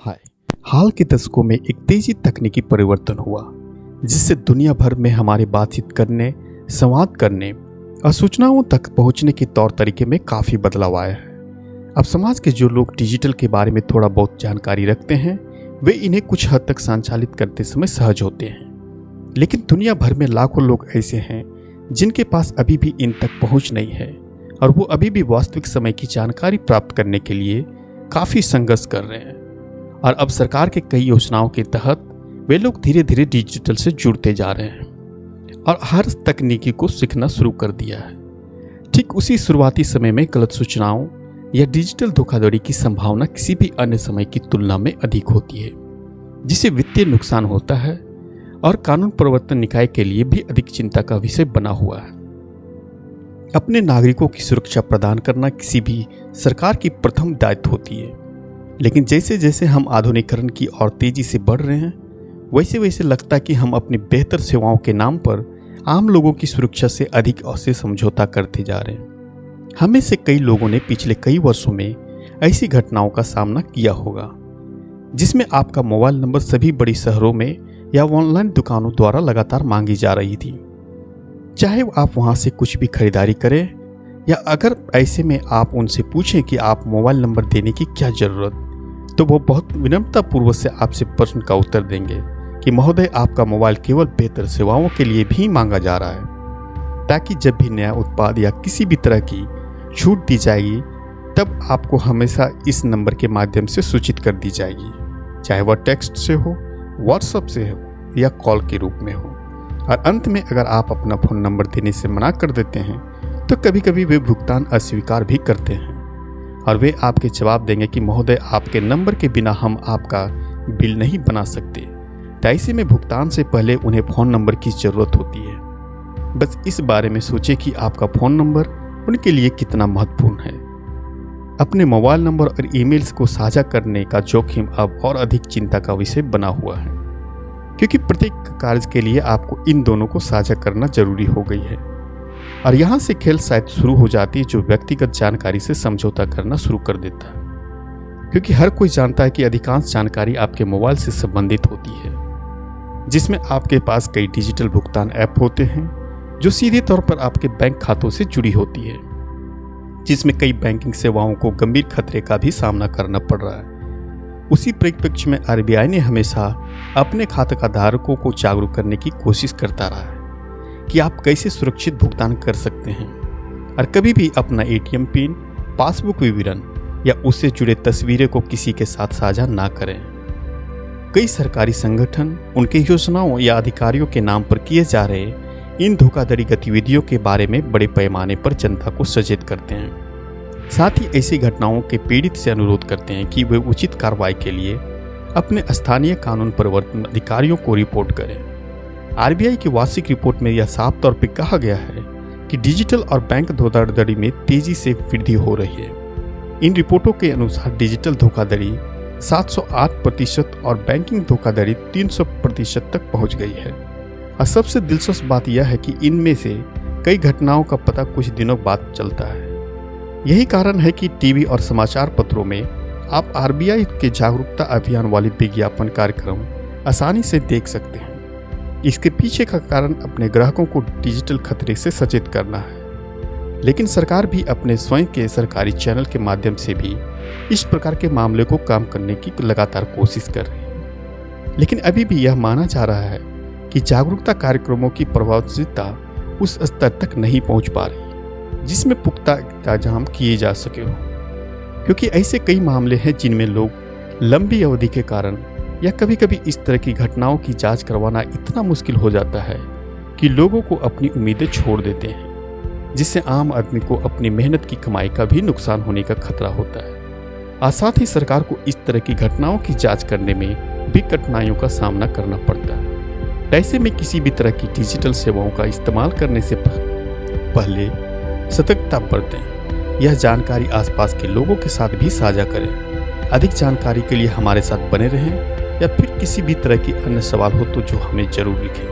हाय। हाल के दशकों में एक तेजी तकनीकी परिवर्तन हुआ जिससे दुनिया भर में हमारे बातचीत करने, संवाद करने और सूचनाओं तक पहुंचने के तौर तरीके में काफ़ी बदलाव आया है। अब समाज के जो लोग डिजिटल के बारे में थोड़ा बहुत जानकारी रखते हैं वे इन्हें कुछ हद तक संचालित करते समय सहज होते हैं, लेकिन दुनिया भर में लाखों लोग ऐसे हैं जिनके पास अभी भी इन तक पहुंच नहीं है और वो अभी भी वास्तविक समय की जानकारी प्राप्त करने के लिए काफ़ी संघर्ष कर रहे हैं। और अब सरकार के कई योजनाओं के तहत वे लोग धीरे धीरे डिजिटल से जुड़ते जा रहे हैं और हर तकनीकी को सीखना शुरू कर दिया है। ठीक उसी शुरुआती समय में गलत सूचनाओं या डिजिटल धोखाधड़ी की संभावना किसी भी अन्य समय की तुलना में अधिक होती है, जिससे वित्तीय नुकसान होता है और कानून प्रवर्तन निकाय के लिए भी अधिक चिंता का विषय बना हुआ है। अपने नागरिकों की सुरक्षा प्रदान करना किसी भी सरकार की प्रथम दायित्व होती है, लेकिन जैसे जैसे हम आधुनिकीकरण की ओर तेजी से बढ़ रहे हैं वैसे वैसे लगता है कि हम अपनी बेहतर सेवाओं के नाम पर आम लोगों की सुरक्षा से अधिक से समझौता करते जा रहे हैं। हमें से कई लोगों ने पिछले कई वर्षों में ऐसी घटनाओं का सामना किया होगा जिसमें आपका मोबाइल नंबर सभी बड़ी शहरों में या ऑनलाइन दुकानों द्वारा लगातार मांगी जा रही थी, चाहे आप वहां से कुछ भी खरीदारी करें या अगर ऐसे में आप उनसे पूछें कि आप मोबाइल नंबर देने की क्या जरूरत, तो वो बहुत विनम्रता पूर्वक से आपसे प्रश्न का उत्तर देंगे कि महोदय आपका मोबाइल केवल बेहतर सेवाओं के लिए भी मांगा जा रहा है, ताकि जब भी नया उत्पाद या किसी भी तरह की छूट दी जाएगी तब आपको हमेशा इस नंबर के माध्यम से सूचित कर दी जाएगी, चाहे वह टेक्स्ट से हो, व्हाट्सएप से हो या कॉल के रूप में हो। और अंत में अगर आप अपना फ़ोन नंबर देने से मना कर देते हैं तो कभी कभी वे भुगतान अस्वीकार भी करते हैं और वे आपके जवाब देंगे कि महोदय आपके नंबर के बिना हम आपका बिल नहीं बना सकते। तो ऐसे में भुगतान से पहले उन्हें फ़ोन नंबर की ज़रूरत होती है। बस इस बारे में सोचें कि आपका फ़ोन नंबर उनके लिए कितना महत्वपूर्ण है। अपने मोबाइल नंबर और ईमेल्स को साझा करने का जोखिम अब और अधिक चिंता का विषय बना हुआ है, क्योंकि प्रत्येक कार्य के लिए आपको इन दोनों को साझा करना जरूरी हो गई है। और यहाँ से खेल शायद शुरू हो जाती है जो व्यक्तिगत जानकारी से समझौता करना शुरू कर देता है, क्योंकि हर कोई जानता है कि अधिकांश जानकारी आपके मोबाइल से संबंधित होती है, जिसमें आपके पास कई डिजिटल भुगतान ऐप होते हैं जो सीधे तौर पर आपके बैंक खातों से जुड़ी होती है, जिसमें कई बैंकिंग सेवाओं को गंभीर खतरे का भी सामना करना पड़ रहा है। उसी परिप्रेक्ष्य में आरबीआई ने हमेशा अपने खाता धारकों को जागरूक करने की कोशिश करता रहा है कि आप कैसे सुरक्षित भुगतान कर सकते हैं और कभी भी अपना एटीएम पिन, पासबुक विवरण या उससे जुड़े तस्वीरें को किसी के साथ साझा ना करें। कई सरकारी संगठन उनके योजनाओं या अधिकारियों के नाम पर किए जा रहे इन धोखाधड़ी गतिविधियों के बारे में बड़े पैमाने पर जनता को सचेत करते हैं। साथ ही ऐसी घटनाओं के पीड़ित से अनुरोध करते हैं कि वे उचित कार्रवाई के लिए अपने स्थानीय कानून प्रवर्तन अधिकारियों को रिपोर्ट करें। आरबीआई की वार्षिक रिपोर्ट में यह साफ तौर पर कहा गया है कि डिजिटल और बैंक धोखाधड़ी में तेजी से वृद्धि हो रही है। इन रिपोर्टों के अनुसार डिजिटल धोखाधड़ी 708% और बैंकिंग धोखाधड़ी 300% तक पहुंच गई है। और सबसे दिलचस्प बात यह है कि इनमें से कई घटनाओं का पता कुछ दिनों बाद चलता है। यही कारण है कि टीवी और समाचार पत्रों में आप आरबीआई के जागरूकता अभियान वाले विज्ञापन कार्यक्रम आसानी से देख सकते हैं। इसके पीछे का कारण अपने ग्राहकों को डिजिटल खतरे से सचेत करना है, लेकिन सरकार भी अपने स्वयं के सरकारी चैनल के माध्यम से भी इस प्रकार के मामले को कम करने की लगातार कोशिश कर रही है। लेकिन अभी भी यह माना जा रहा है कि जागरूकता कार्यक्रमों की प्रभावशीलता उस स्तर तक नहीं पहुंच पा रही जिसमें पुख्ता इंतजाम किए जा सके हो, क्योंकि ऐसे कई मामले हैं जिनमें लोग लंबी अवधि के कारण या कभी कभी इस तरह की घटनाओं की जांच करवाना इतना मुश्किल हो जाता है कि लोगों को अपनी उम्मीदें छोड़ देते हैं, जिससे आम आदमी को अपनी मेहनत की कमाई का भी नुकसान होने का खतरा होता है। और साथ ही सरकार को इस तरह की घटनाओं की जांच करने में भी कठिनाइयों का सामना करना पड़ता है। ऐसे में किसी भी तरह की डिजिटल सेवाओं का इस्तेमाल करने से पहले सतर्कता बरतें। यह जानकारी आसपास के लोगों के साथ भी साझा करें। अधिक जानकारी के लिए हमारे साथ बने रहें या फिर किसी भी तरह की अन्य सवाल हो तो जो हमें जरूर लिखें।